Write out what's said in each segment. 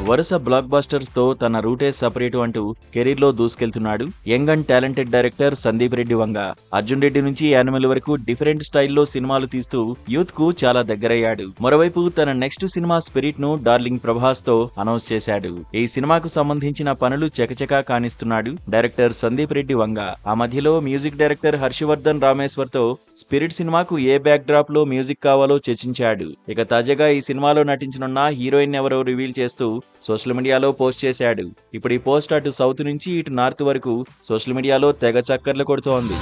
వరుస black busters తో తన రూటే సెపరేట్ అంటూ కెరీర్ లో దూసుకెళ్తున్నాడు young and talented director Sandeep Reddy Vanga. Arjun Reddy నుంచి యానిమల్ వరకు డిఫరెంట్ స్టైల్లో సినిమాలు తీస్తూ యూత్ కు చాలా దగ్గరయ్యాడు. మరోవైపు తన నెక్స్ట్ సినిమా స్పిరిట్ ను డార్లింగ్ ప్రభాస్ తో అనౌన్స్ చేశాడు. ఈ సినిమాకు సంబంధించిన పనులు చకచకా కానిస్తున్నాడు డైరెక్టర్ సందీప్ రెడ్డి వంగ. ఆ మధ్యలో మ్యూజిక్ డైరెక్టర్ హర్షవర్ధన్ రామేశ్వర్ తో స్పిరిట్ సినిమాకు ఏ బ్యాక్ డ్రాప్ లో మ్యూజిక్ కావాలో చర్చించాడు. ఇక తాజాగా ఈ సినిమాలో నటించనున్న హీరోయిన్ ఎవరో రివీల్ చేస్తూ సోషల్ మీడియాలో పోస్ట్ చేశాడు. ఇప్పుడు ఈ పోస్ట్ అటు సౌత్ నుంచి ఇటు నార్త్ వరకు సోషల్ మీడియాలో తెగ చక్కర్లు కొడుతోంది.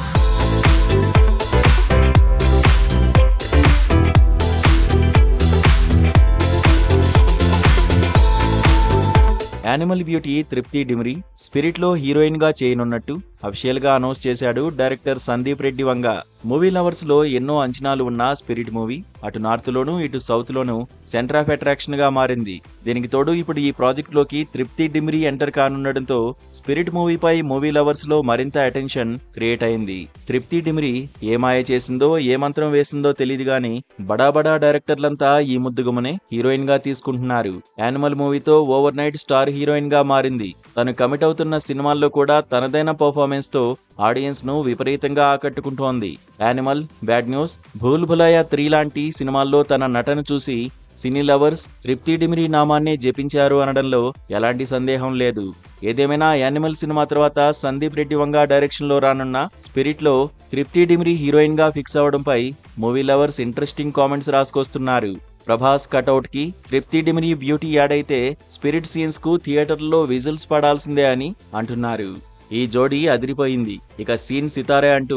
యానిమల్ బ్యూటీ తృప్తి డిమ్రీ స్పిరిట్ లో హీరోయిన్ గా చేయనున్నట్టు అఫిషియల్ గా అనౌన్స్ చేశాడు director Sandeep Reddy Vanga. Movie lovers లో ఎన్నో అంచనాలు ఉన్న స్పిరిట్ మూవీ అటు నార్త్ లోను ఇటు సౌత్ లోను సెంటర్ ఆఫ్ అట్రాక్షన్ గా మారింది. దీనికి తోడు ఇప్పుడు ఈ ప్రాజెక్ట్ లోకి తృప్తి డిమ్రీ ఎంటర్ కానుండడంతో స్పిరిట్ మూవీపై మూవీ లవర్స్ లో మరింత అటెన్షన్ క్రియేట్ అయింది. తృప్తి డిమ్రీ ఏ మాయ చేసిందో ఏ మంత్రం వేసిందో తెలియదు గాని బడా డైరెక్టర్లంతా ఈ ముద్దుగుమనే హీరోయిన్ గా తీసుకుంటున్నారు. యానిమల్ మూవీతో ఓవర్ నైట్ స్టార్ హీరోయిన్ గా మారింది. తను కమిట్ అవుతున్న సినిమాల్లో కూడా తనదైన పర్ఫార్మెన్స్ తో ఆడియన్స్ ను విపరీతంగా ఆకట్టుకుంటోంది. యానిమల్, బ్యాడ్ న్యూస్, భూల్ భులయ్యా 3 లాంటి సినిమాల్లో తన నటన చూసి సినీ లవర్స్ తృప్తి డిమ్రీ నామాన్నే జపించారు అనడంలో ఎలాంటి సందేహం లేదు. ఏదేమైనా యానిమల్ సినిమా తర్వాత సందీప్ రెడ్డి వంగ డైరెక్షన్ లో రానున్న స్పిరిట్ లో తృప్తి డిమ్రీ హీరోయిన్ గా ఫిక్స్ అవడంపై మూవీ లవర్స్ ఇంట్రెస్టింగ్ కామెంట్స్ రాసుకొస్తున్నారు. ప్రభాస్ కటౌట్ కి తృప్తి డిమ్రీ బ్యూటీ యాడ్ అయితే స్పిరిట్ సీన్స్ కు థియేటర్లో విజిల్స్ పడాల్సిందే అని అంటున్నారు. ఈ జోడీ అదిరిపోయింది, ఇక సీన్ సితారే అంటూ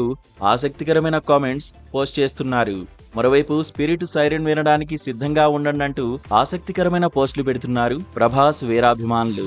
ఆసక్తికరమైన కామెంట్స్ పోస్ట్ చేస్తున్నారు. మరోవైపు స్పిరిట్ సైరన్ వినడానికి సిద్ధంగా ఉండండి అంటూ ఆసక్తికరమైన పోస్టులు పెడుతున్నారు ప్రభాస్ వీరాభిమానులు.